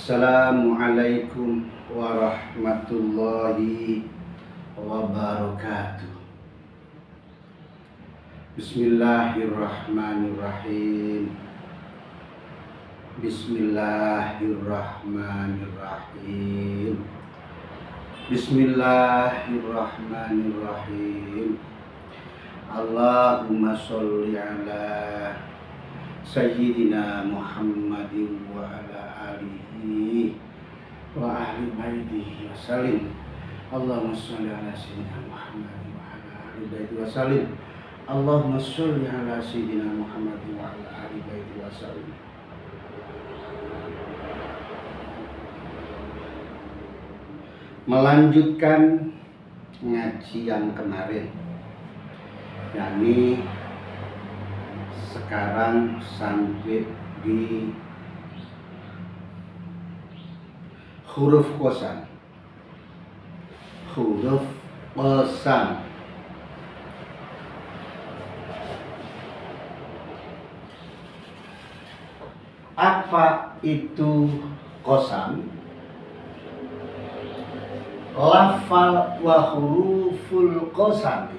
Assalamualaikum warahmatullahi wabarakatuh. Bismillahirrahmanirrahim. Bismillahirrahmanirrahim. Bismillahirrahmanirrahim. Allahumma sholli ala Sayyidina Muhammadin wa ala alihi wa ahli baitihi wa salim. Allahumma sholli ala Sayyidina Muhammadin wa ala ahli baitihi wa salim. Allahumma sholli ala Sayyidina Muhammadin wa ala ahli baitihi wa salim. Melanjutkan ngaji yang kemarin, yakni sekarang sampai di huruf qasam. Huruf qasam. Apa itu qasam? Lafal wa huruful qasam,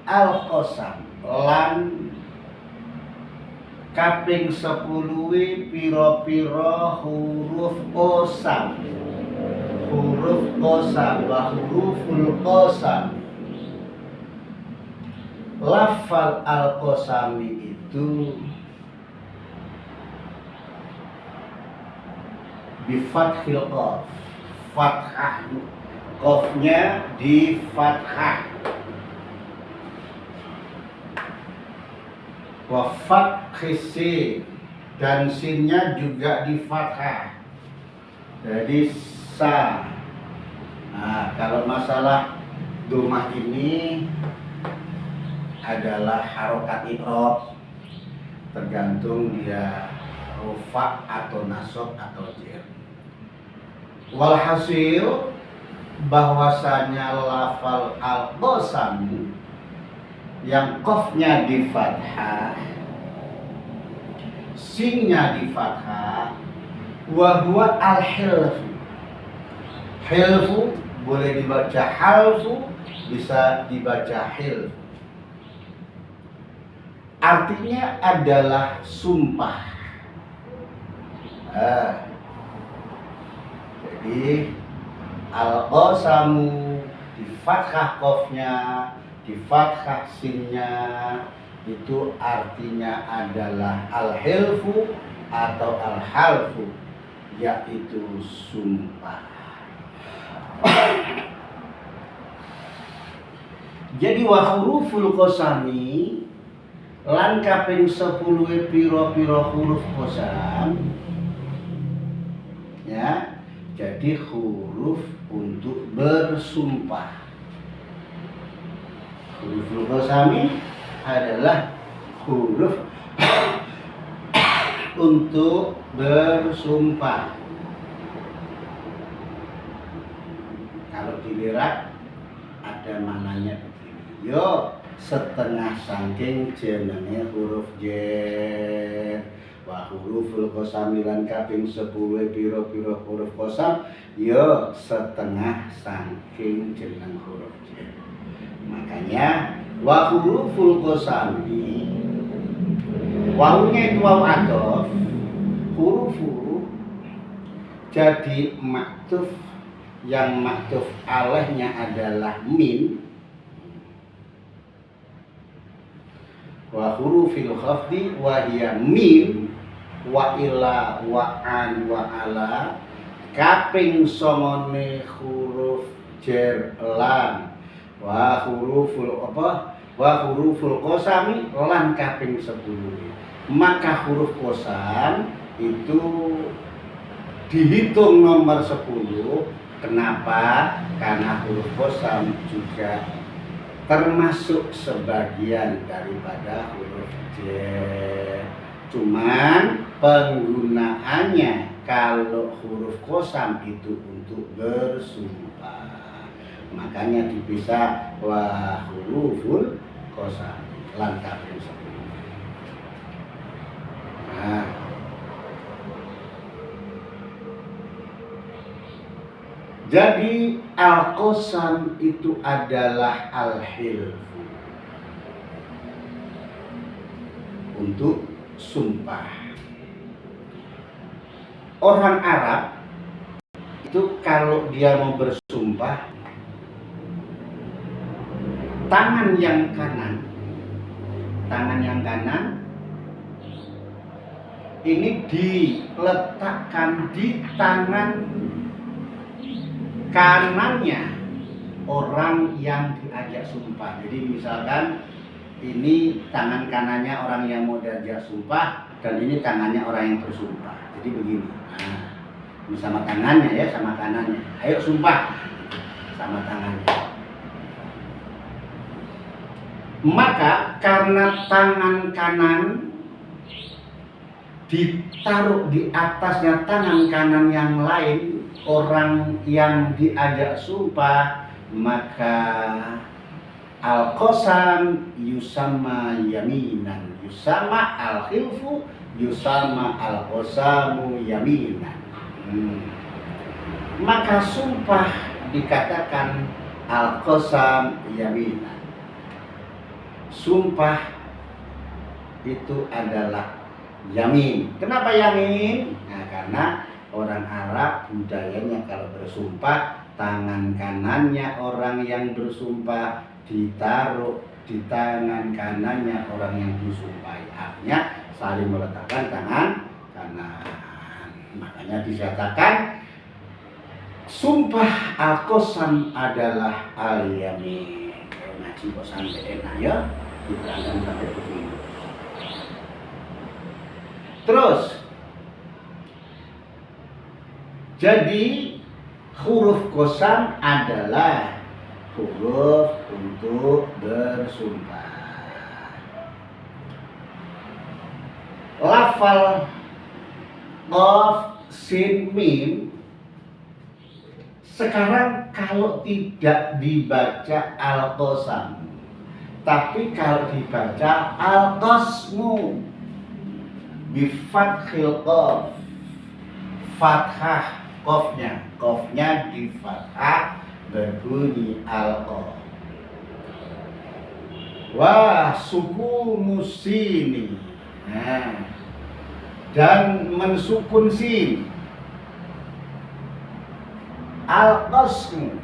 al-qasam lan kaping 10 pira-pira huruf qasam. Huruf qasam wa huruful qasam. Lafal al-qasami itu bi fathil qaf. Fathah, qafnya di fathah. Wa fathis sin, dan sinnya juga di fathah. Jadi sa. Nah, kalau masalah domah ini adalah harokat i'rab, tergantung dia rufa atau nasab atau jer. Walhasil bahwasanya lafal al-qasam yang qafnya di fathah, sinnya di fathah, wa huwa al-hilfu. Hilfu boleh dibaca halfu, bisa dibaca hilfu. Artinya adalah sumpah. Jadi al-qasamu di fathah qafnya, di fathah sinnya, itu artinya adalah al-hilfu atau al-halfu, yaitu sumpah. Jadi wa huruful qasami lan kaping 10 pira-pira huruf qasam, ya. Jadi huruf untuk bersumpah. Huruful qasami adalah huruf untuk bersumpah. Kalau dilihat ada maknanya begini. Yo, setengah saking jenenge huruf jer. Wa huruful qasami lan kaping 10 pira-pira huruf qasam, yo setengah saking jeneng huruf jer. Makanya wa huruful qasami, wawunya itu wawu atof, hurufu jadi maktuf, yang maktuf alaihnya adalah min. Wa hurufil khafdi wa hiya min wa ila wa an wa ala, kaping 9 huruf jer lam. Wa huruful apa? Wa huruful qasami lan kaping 10. Maka huruf qasam itu dihitung nomor 10. Kenapa? Karena huruf qasam juga termasuk sebagian daripada huruf jer. Cuman penggunaannya kalau huruf qasam itu untuk bersumpah, makanya dipisah wa huruful qasam lan kaping 10. Nah, Jadi al-qasam itu adalah al-hilfu, untuk sumpah. Orang Arab itu kalau dia mau bersumpah, tangan yang kanan ini diletakkan di tangan kanannya orang yang diajak sumpah. Jadi misalkan ini tangan kanannya orang yang mau diajak sumpah, dan ini tangannya orang yang bersumpah. Jadi begini. Nah, ini sama tangannya ya, sama kanannya. Ayo sumpah, sama tangannya. Maka karena tangan kanan ditaruh di atasnya tangan kanan yang lain, orang yang diajak sumpah, maka al-qasam yusama yaminan, yusama al-khilfu, yusama al-qasamu yaminan. Maka sumpah dikatakan al-qasam yaminan. Sumpah itu adalah yamin. Kenapa yamin? Nah, karena orang Arab budayanya kalau bersumpah, tangan kanannya orang yang bersumpah ditaruh di tangan kanannya orang yang disumpahi. Artinya saling meletakkan tangan kanan. Makanya dikatakan sumpah al-qasam adalah al-yamin. Ngaji kok sampai enak ya, diterangkan sampai begini. Terus, jadi huruf qasam adalah huruf untuk bersumpah. Lafal qaf, sin, mim sekarang kalau tidak dibaca al-qasam, tapi kalau dibaca al-qasmu bifathil qaf, fathah qafnya di fathah berbunyi al-qaf. Wah, sukunu sini, nah, dan mensukun sin, al-qasmu,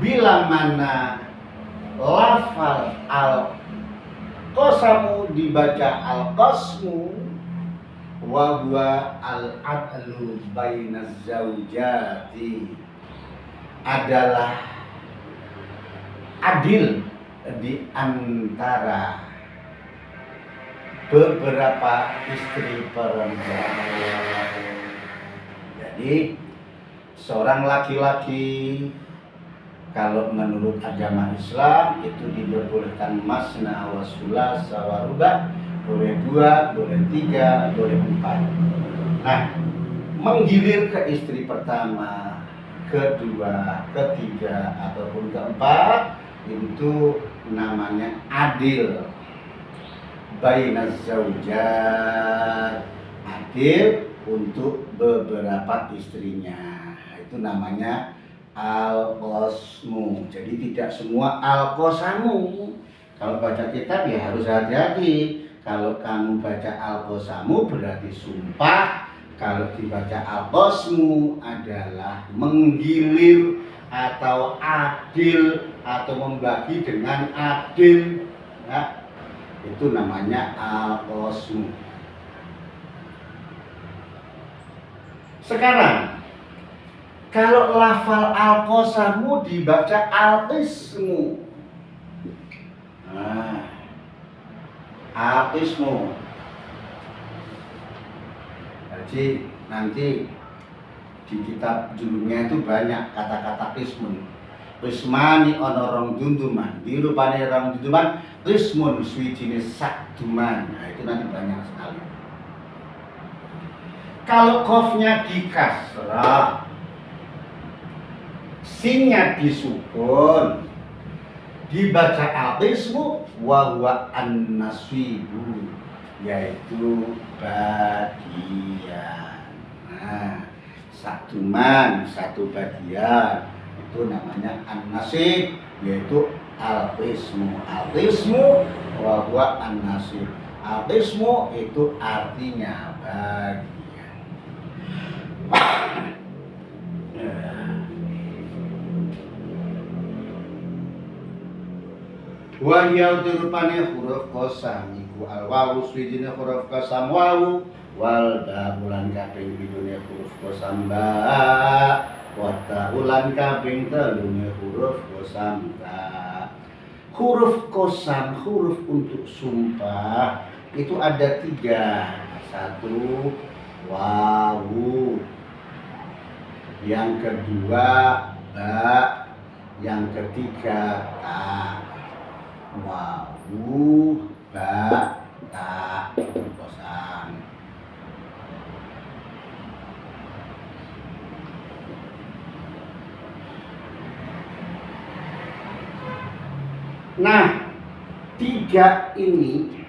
bila mana lafal al-qasamu dibaca al-qasmu, wa huwa al-adlu bainaz zaujati, adalah adil di antara beberapa istri perempuan. Jadi seorang laki-laki kalau menurut agama Islam itu diperbolehkan masna wa sulasa wa ruba', boleh 2, boleh 3, boleh 4. Nah, menggilir ke istri pertama, kedua, ketiga, ataupun keempat, itu namanya adil bainaz zaujat, adil untuk beberapa istrinya. Itu namanya al-qasmu. Jadi tidak semua al-qasamu. Kalau baca kitab ya harus hati-hati. Kalau kamu baca al-qasamu berarti sumpah. Kalau dibaca al-qasmu adalah menggilir atau adil atau membagi dengan adil. Nah, itu namanya al-qasmu. Sekarang kalau lafal al-qasamu dibaca al-qismu. Nah, al-qismu. Jadi nanti di kitab judulnya itu banyak kata-kata qismun. Qismani ono rong dunduman, dirupane rong dunduman, qismun suwijine sak duman. Nah, itu nanti banyak sekali. Kalau qafnya di kasrah, sinnya disukun, dibaca al-qismu wa huwa an-nasibu, yaitu bagian. Nah, satu man, satu bagian, itu namanya an-nasib, yaitu al-qismu. Al-qismu wa huwa an-nasib. Al-qismu itu artinya bagian. Wahya rupane huruf qasam iku al-wawu swijine huruf qasam wawu wal ulan kaping pidune huruf qasam ba wa ulan kaping telune huruf qasam ta. Huruf qasam, huruf untuk sumpah itu ada 3. 1 wawu, yang kedua ba, yang ketiga ta. Wawu ba ta qasam. Nah, 3 ini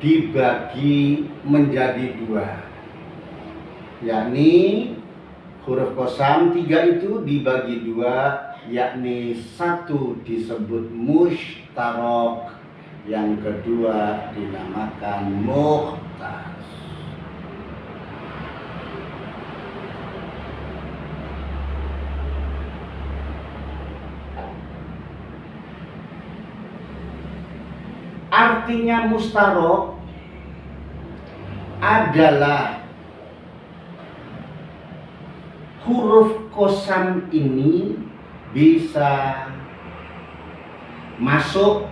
dibagi menjadi 2, yakni huruf qasam 3 itu dibagi 2, yakni 1 disebut mushtarak, yang kedua dinamakan mukhtas. Artinya mustarak adalah huruf qasam ini bisa masuk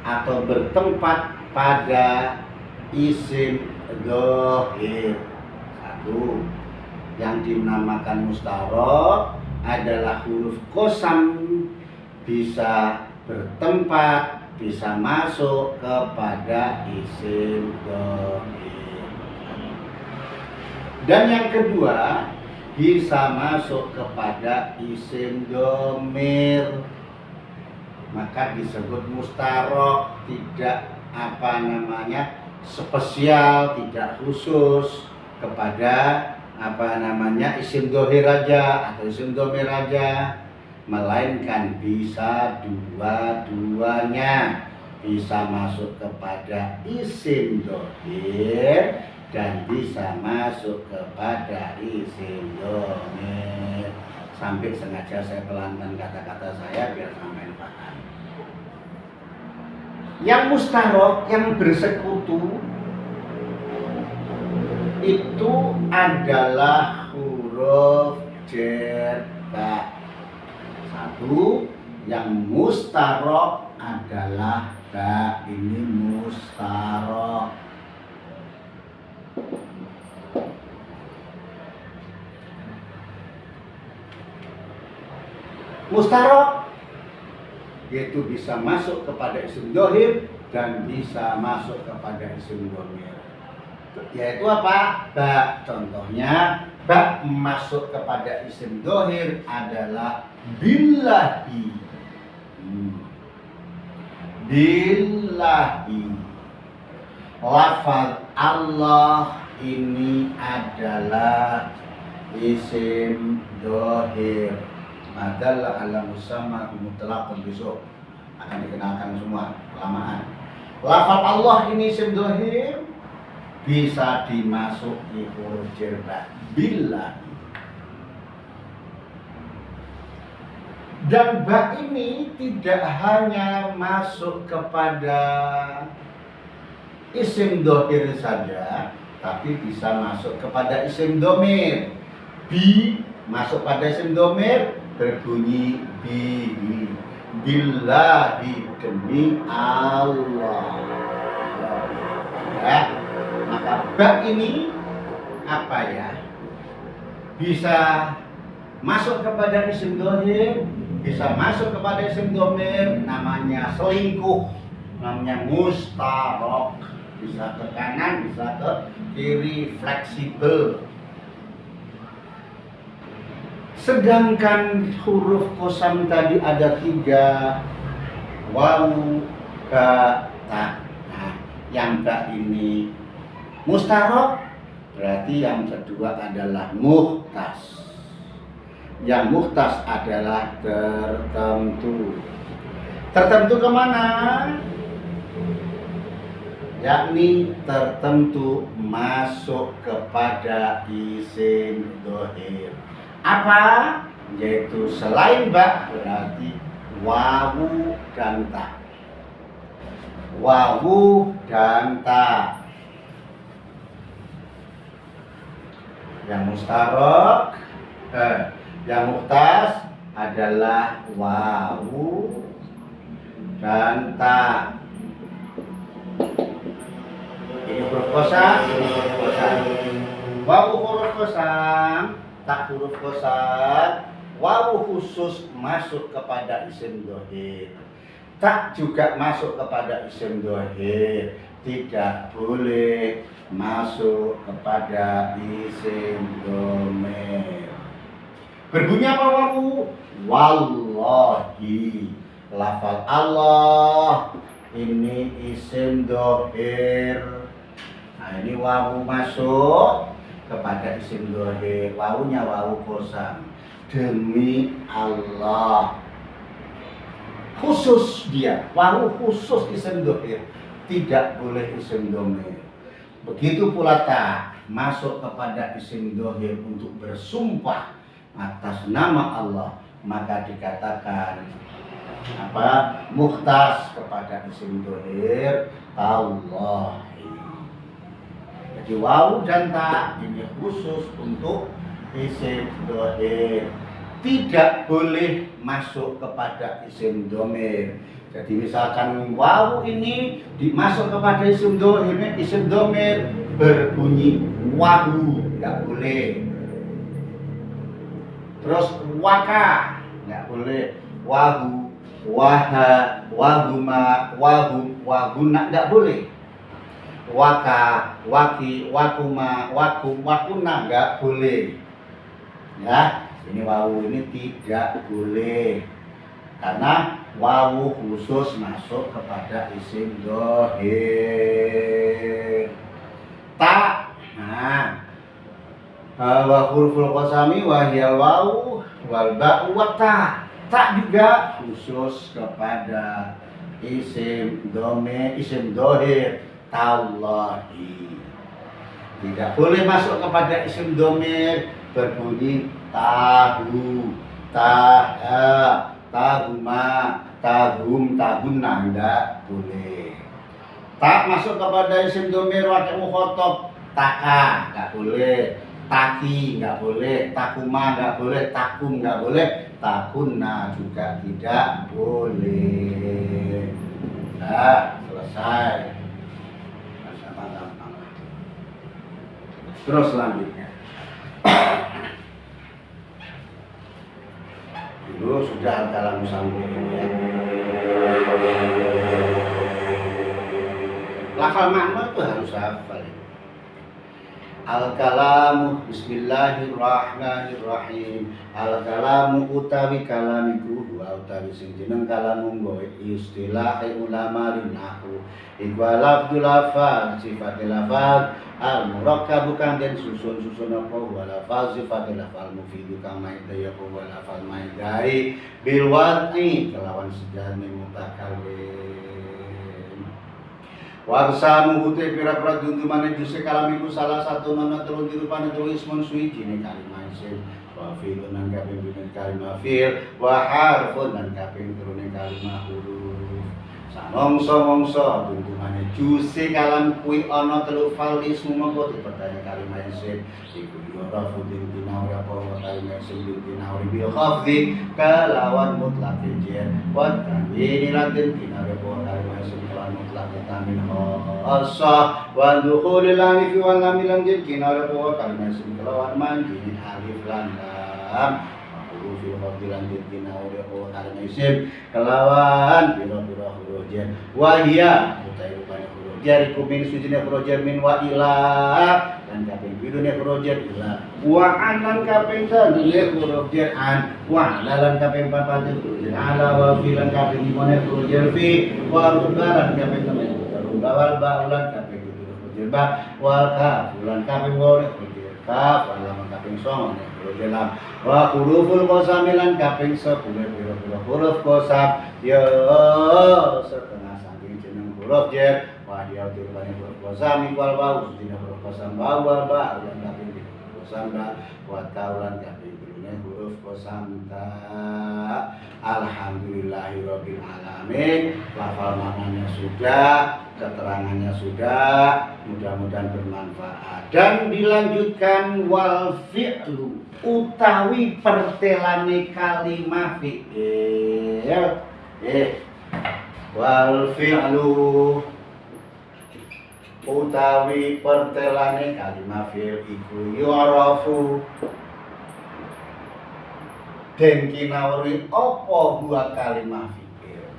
atau bertempat pada isim dhahir. 1. Yang dinamakan mustarak adalah huruf qasam bisa bertempat, bisa masuk kepada isim dhahir. Dan yang kedua, bisa masuk kepada isim dhamir, maka disebut mustarak, tidak spesial, tidak khusus kepada isim dhahir aja atau isim dhamir aja, melainkan bisa dua-duanya, bisa masuk kepada isim dhahir dan bisa masuk kepada isim dhamir. Sampai sengaja saya pelankan kata-kata saya biar sampai paham. Yang mustarak, yang bersekutu itu adalah huruf jar ta. 1. Yang mustarak adalah ta, ini mustarak. Mustarak yaitu bisa masuk kepada isim dhahir dan bisa masuk kepada isim dhamir. Yaitu apa? Ba. Contohnya, ba masuk kepada isim dhahir adalah billahi. Billahi. Lafaz Allah ini adalah isim dhahir. Madalla ala musamma mutlaqan, besok akan dikenalkan semua kelamaan. Lafaz Allah ini isim dhahir bisa dimasuki huruf jar ba billahi. Dan ba ini tidak hanya masuk kepada isim dhahir saja, tapi bisa masuk kepada isim dhamir. Bi masuk pada isim dhamir berbunyi bihi, billahi, demi Allah. Ya, maka ba ini apa ya? Bisa masuk kepada isim dhahir, bisa masuk kepada isim dhamir, namanya selingkuh, namanya mustarak. Bisa ke kanan, bisa ke kiri, fleksibel. Sedangkan huruf qasam tadi ada 3, wawu, ba, ta. Nah, yang ba ini mustarak Berarti yang kedua adalah muhtas. Yang muhtas adalah tertentu. Tertentu kemana? Yakni tertentu masuk kepada isim dhohir. Apa? Yaitu selain ba berarti wawu dan ta. Wawu dan ta. Yang mustarok, yang muhtas adalah wawu dan ta. Ini huruf kosam, ini huruf kosam. Wawu huruf kosam, tak huruf kosam. Wawu khusus masuk kepada isim dhohir. Tak juga masuk kepada isim dhohir. Tidak boleh masuk kepada isim dhamir. Berbunyi apa wawu? Wallahi. Lafal Allah ini isim dhohir. Nah, ini wawu masuk kepada isim dhohir. Wawunya wawu kosam. Demi Allah. Khusus dia, wawu khusus isim dhohir. Tidak boleh isim dhamir. Begitu pula ta masuk kepada isim dhohir untuk bersumpah atas nama Allah, maka dikatakan apa? Muhtas kepada isim dhohir Allahi. Jadi wawu dan ta ini khusus untuk isim dhohir. Tidak boleh masuk kepada isim dhamir. Jadi misalkan wawu ini dimasuk kepada isim dhamir, isim dhamir berbunyi wahu, nggak boleh. Terus waka, nggak boleh. Wahu, waha, wahuma, wahum, wahuna, nggak boleh. Waka, waki, wakuma, wakum, wakuna, nggak boleh. Ya, ini wawu ini tidak boleh. Karena wawu khusus masuk kepada isim dhohir. Ta, nah, wa huruful qasami wa hiyal wawu wal ba'u wa ta. Ta juga khusus kepada isim dhamir, isim dhohir tallahi. Tidak boleh masuk kepada isim dhamir berbunyi tahu, taha, tahuma, tahum, tahunna, enggak boleh. Tak masuk kepada isim dhamir wakil mukhatab, taka, enggak boleh. Taki, enggak boleh. Takuma, enggak boleh. Takum, enggak boleh. Takunna juga tidak boleh. Nah, selesai. Terus selanjutnya. Dulu sudah dalam sampai ini ya. Lafal makna itu harus hafal. Al-kalamu bismillahirrahmanirrahim. Al-kalamu utawi kalamiku wa utawi sing jeneng kalamu nggo istilah ulama linahu. Iku lafzul lafal sifatil lafal al-murakkab kang den susun-susun apa wa lafal sifatil lafal mufidu kang maidaya apa wa lafal maidai bil wad'i kelawan sejane mutakallim. Warsamu hute pira-pira dundumane juse kalamiku salah satu nana telung dirupane telu ismun suci ne kalimah isim wa fi'lun nan kaping pindho kalimah fi'il wa harfun nan kaping telune kalimah huruf. Samongso-mongso dundumane juse kalam kuwi ana telu fal ismu mongko diperdaya kalimah isim iku yurafu dintinau apa wa kalimah isim dintinau bil khafdi kalawan mutlaq jen wa tanwini lan dintinau apa kalimah isim mutlak tamin khassa wa dukhulil alif wal lam lan kinara wa kalimah isim kelawan mandi alif lan lam hurufil khafdi lan kinara wa kalimah isim kelawan pira-pira huruf jar wa hiya utai rupane huruf jar iku min sujine huruf jar min wa ila lan kaping pidune huruf jar ila wa an lan kaping telu huruf jar an wa lan kaping papat huruf jar ala wa fi lan kaping limone huruf jar fi wa rubalan kaping telu bawal baulan kaping jilbab wal kafulan kaping wolu kaf lan kaping 9 jelam wa huruful qasamilan kaping 10 pira-pira huruf qasam ya setengah saking jeneng huruf jer wa dia dirupane huruf qasam wal wau dina huruf qasam wa ba lan kaping qasam wa taulan kaping huruf qasam ta. Alhamdulillahirabbil alamin. Lafal maknanya sudah, keterangannya sudah, mudah-mudahan bermanfaat. Dan dilanjutkan wal fi'lu utawi pertelane kalimah fi'il. Wal fi'lu utawi pertelane kalimah fi'il iku yu'rafu den kinawuri apa dua kalimah fikir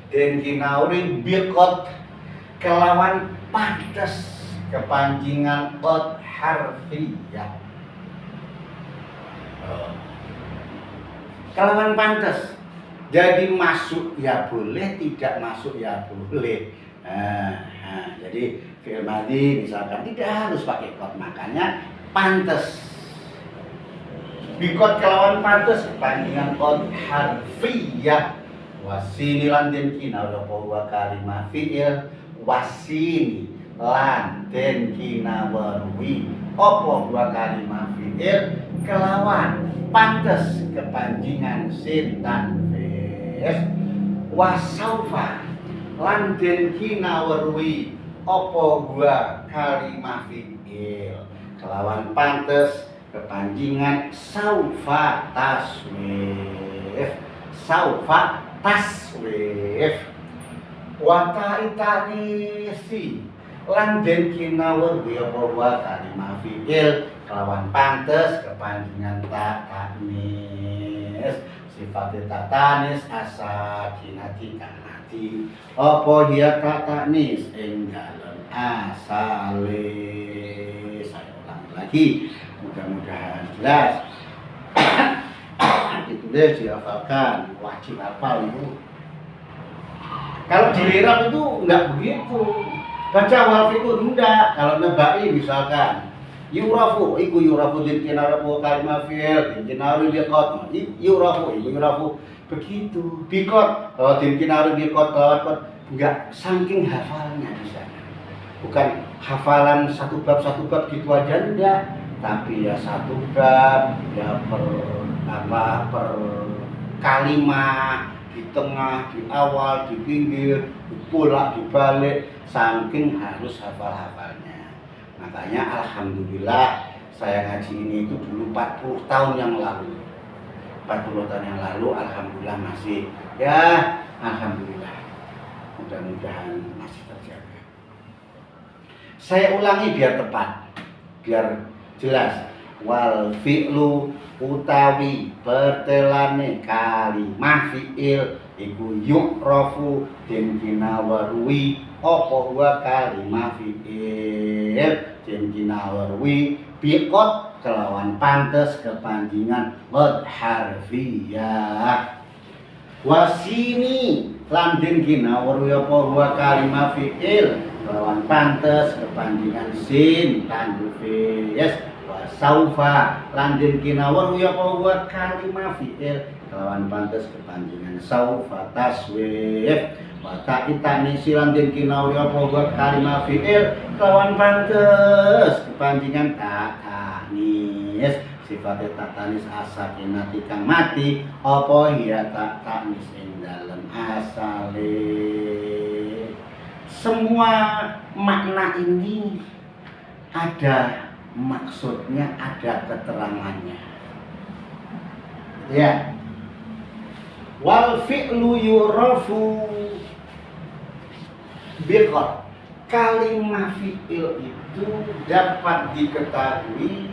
den kinawuri biqot kelawan pantes kepanjingan qad harfiyah kelawan pantes jadi masuk ya boleh tidak masuk ya boleh jadi fi'il madhi misalkan tidak harus pakai qad makanya pantes bikot kelawan pantes kepanjingan qad harfiyah wasini lan den kinawa apa kalimah fi'il wasini lan den kinawarwi apa dua kalimah fi'il kelawan pantes kepanjingan sin tanfis wasaufa lan den kinawarwi apa dua kalimah fi'il kelawan pantes kepanjingan saufa taswif wa ta'tanisi lan den kinawurwi apa wa kalimah fi'il kelawan pantes kepanjingan ta'tanis sifat ta'tanis asakinati kanati apa dia ta'tanis ing dalem asale. Saya ulang lagi mudah-mudahan jelas. Itu deh dihafalkan, wajib hafal itu. Kalau di lirat itu enggak begitu. Baca wal fi'lu enggak. Kalau nebai misalkan yurafu iku yurafu din kinarafu kalimah fi'il din kinaru biqat yurafu begitu biqat din kinaru biqat kelawan enggak saking hafalnya di sana. Bukan hafalan satu bab gitu aja enggak. Tapi ya satu bab ya per kalimah di tengah, di awal, di pinggir, di pula, di balik, saking harus hafal-hafalnya. Makanya alhamdulillah saya ngaji ini itu dulu 40 tahun yang lalu. 40 tahun yang lalu alhamdulillah masih ya alhamdulillah. Mudah-mudahan masih terjaga. Saya ulangi biar tepat, biar jelas. Wal fi'lu utawi pertelane kalimah fi'il iku yu'rafu den kinawarwi apa wa kalimah fi'il den kinawarwi biqot kelawan pantes kepanjingan qad harfiyah wasini lan den kinawarwi apa wa kalimah fi'il kelawan pantes kepanjingan sin tanfis saufa lan den kinawar ya apa kalimah fi'il kelawan pantes kepanjingan saufa taswif wa ta'itani silan den kinawar ya apa kalimah fi'il kelawan pantes kepanjingan ta'tanis sifatnya ta'tanis asakinati kang mati apa ya ta'tanis ing dalem asale. Semua makna ini ada maksudnya, ada keterangannya. Ya. Wal fi'lu yurafu biqat. Kalimah fi'il itu dapat diketahui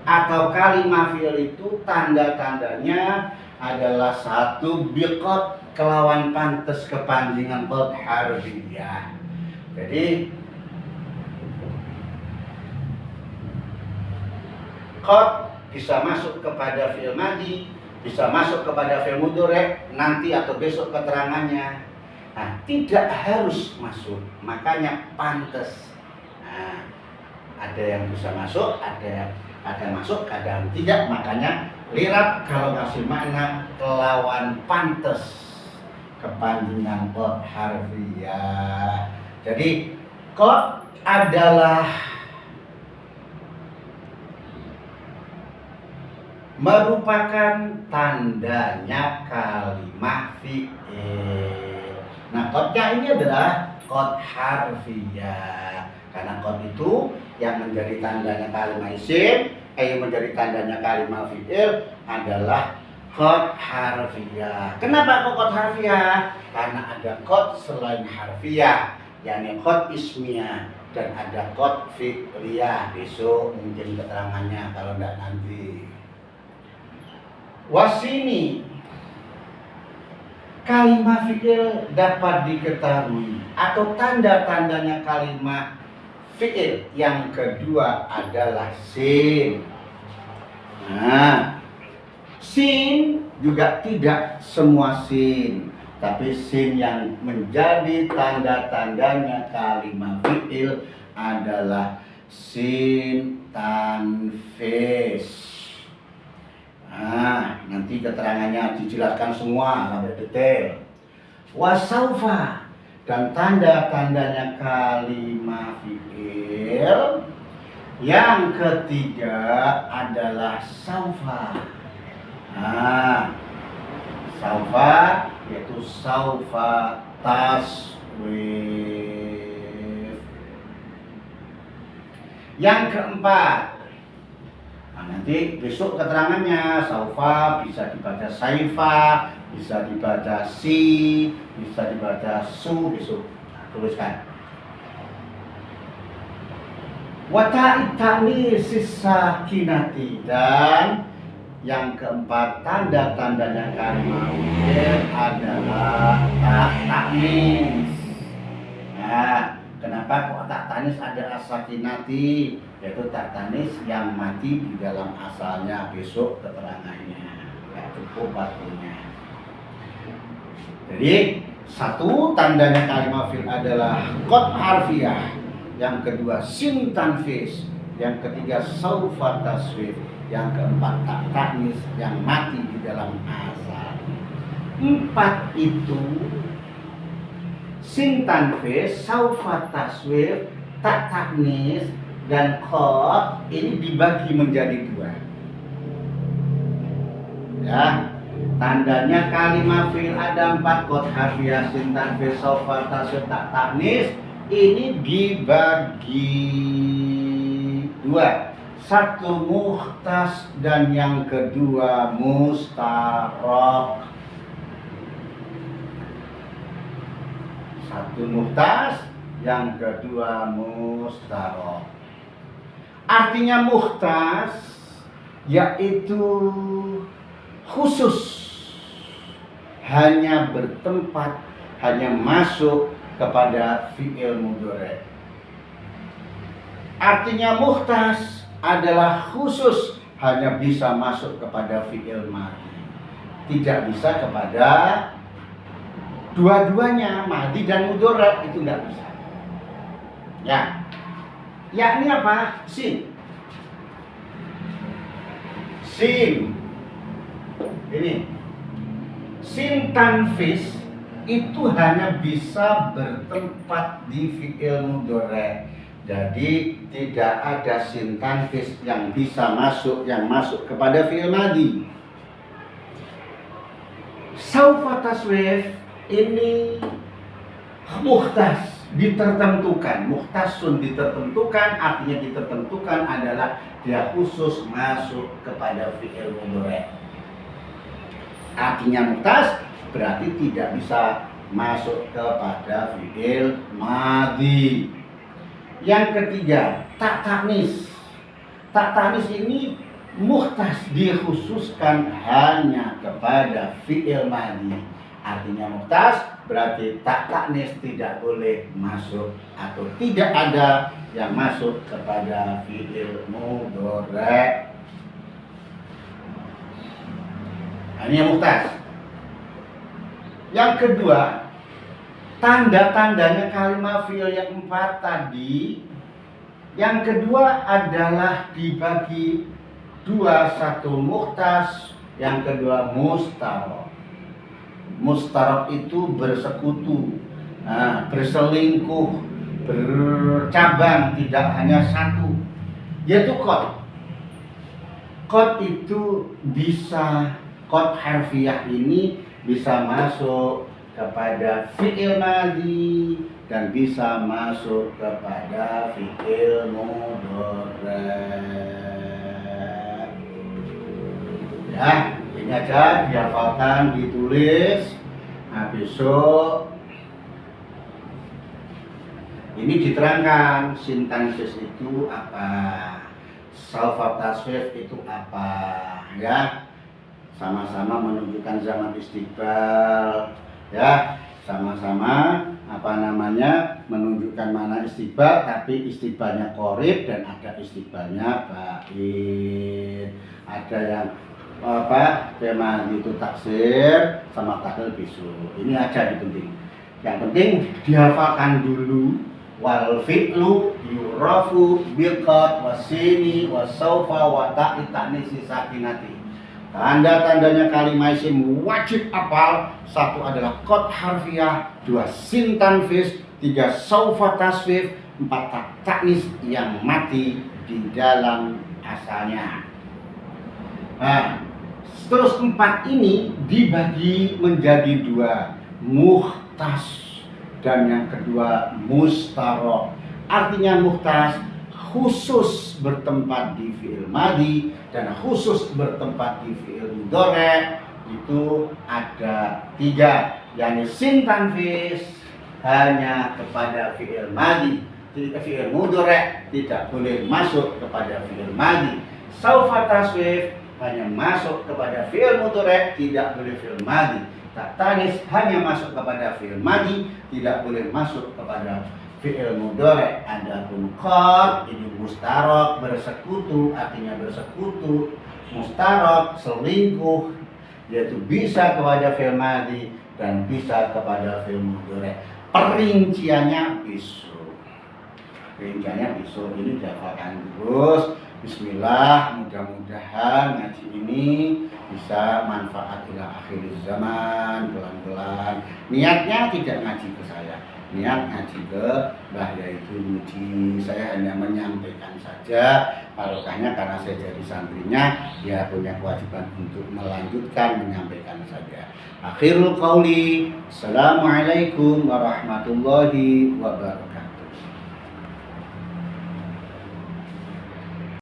atau kalimah fi'il itu tanda-tandanya adalah satu biqat kelawan pantes kepanjingan qad harfiyah. Jadi qad bisa masuk kepada fi'il madhi, bisa masuk kepada fi'il mudhari nanti atau besok keterangannya. Nah, tidak harus masuk, makanya pantas. Nah, ada yang bisa masuk, ada masuk, kadang tidak, makanya lirab kalau kasih makna kelawan pantas kepanjangan qad harfiyah. Jadi qad adalah merupakan tandanya kalimat fi'il. Nah, qadnya ini adalah qad harfiyah. Karena qad itu yang menjadi tandanya kalimat isim, yang menjadi tandanya kalimat fi'il adalah qad harfiyah. Kenapa kok qad harfiyah? Karena ada qad selain harfiyah, yakni qad ismiyah, dan ada qad fi'liyah. Besok mungkin keterangannya, kalau tidak nanti. Wasini, kalimat fi'il dapat diketahui atau tanda-tandanya kalimat fi'il yang kedua adalah sin. Nah, sin juga tidak semua sin, tapi sin yang menjadi tanda-tandanya kalimat fi'il adalah sin tanfis. Nah, nanti keterangannya dijelaskan semua sampai detail. Wasaufa, dan tanda-tandanya kalimat fi'il yang ketiga adalah saufa. Nah, saufa yaitu saufa taswif. Yang keempat, nah, nanti besok keterangannya. Saufa bisa dibaca saifa, bisa dibaca si, bisa dibaca su. Besok tuliskan. Wata'id ta'nisis sakinati, dan yang keempat tanda-tandanya kalimat fi'il adalah ta'nis. Nah, kenapa kok ta'nis ada as-sakinati, yaitu ta'nis yang mati di dalam asalnya. Besok keterangannya, ya cukup waktunya. Jadi satu, tandanya kalimat fi'il adalah qad harfiyah, yang kedua sin tanfis, yang ketiga saufa taswif, yang keempat ta'nis yang mati di dalam asal. Empat itu, sin tanfis, saufa taswif, ta'nis, dan qad, ini dibagi menjadi dua. Ya, tandanya kalimat fi'il ada empat, qad harfiyah, sin tanfis, saufa taswif, ta'nis. Ini dibagi dua. Satu mukhtas dan yang kedua mustarok. Satu mukhtas, yang kedua mustarok. Artinya mukhtas yaitu khusus, hanya bertempat, hanya masuk kepada fi'il mudhari'. Artinya mukhtas adalah khusus, hanya bisa masuk kepada fi'il madhi, tidak bisa kepada dua-duanya, madhi dan mudhari', itu tidak bisa. Ya, yakni apa? Sin. Sin ini, sin tanfis itu hanya bisa bertempat di fi'il mudhari'. Jadi tidak ada sin tanfis yang bisa masuk, yang masuk kepada fi'il madhi. Saufa taswif ini mukhtas, ditertentukan. Mukhtasun ditertentukan, artinya ditertentukan adalah dia khusus masuk kepada fi'il mudhari'. Artinya mukhtas berarti tidak bisa masuk kepada fi'il madhi. Yang ketiga, ta'nis. Ta'nis ini mukhtas, dikhususkan hanya kepada fi'il madhi. Artinya mukhtas berarti ta'nis tidak boleh masuk atau tidak ada yang masuk kepada fi'il mudhari'. Ini yang mukhtas. Yang kedua, tanda-tandanya kalimat fi'il yang 4 tadi. Yang kedua adalah dibagi dua, satu mukhtas, yang kedua mustarok. Mustarok itu bersekutu, berselingkuh, bercabang, tidak hanya satu, yaitu qad. Qad itu bisa, qad harfiah ini bisa masuk kepada fi'il madhi dan bisa masuk kepada fi'il mudhari. Ya, ini aja dihafalkan, ditulis. Nah, besok ini diterangkan sintaksis itu apa, salfa tasrif itu apa, ya. Sama-sama menunjukkan zaman istiqbal, ya. Sama-sama menunjukkan mana istiqbal, tapi istiqbalnya qorib dan ada istiqbalnya ba'id. Ada yang tema itu taksir sama tahlil bisu. Ini aja penting. Yang penting dihafalkan dulu. Wal fi'lu yurafu biqad wasini wasaufa wa ta'i ta'nisi sakinati. Tanda-tandanya kalimat isim wajib hafal. Satu adalah qad harfiah, dua sin tanfis, tiga saufa tasfif, empat ta'nis yang mati di dalam asalnya. Nah, terus empat ini dibagi menjadi dua, mukhtas dan yang kedua mustarok. Artinya mukhtas khusus bertempat di fi'il madhi dan khusus bertempat di fi'il mudhari. Itu ada tiga, yakni sin tanfis hanya kepada fi'il madhi, fi'il mudhari tidak boleh masuk kepada fi'il madhi. Saufa taswif hanya masuk kepada fi'il mudhari, tidak boleh fi'il madhi. Ta'tanis hanya masuk kepada fi'il madhi, tidak boleh masuk kepada fi'il mudhari. Adapun qad ini mustarok, bersekutu, artinya bersekutu. Mustarok selingkuh, yaitu bisa kepada fi'il madhi dan bisa kepada fi'il mudhari. Perinciannya besok. Ini dihafalkan terus. Bismillah, mudah-mudahan ngaji ini bisa manfaat ila akhir zaman, pelan-pelan. Niatnya tidak ngaji ke saya, niat ngaji ke Mbah Yaitu Muji. Saya hanya menyampaikan saja, barokahnya karena saya jadi santrinya, dia punya kewajiban untuk melanjutkan menyampaikan saja. Akhirul qauli, assalamualaikum warahmatullahi wabarakatuh.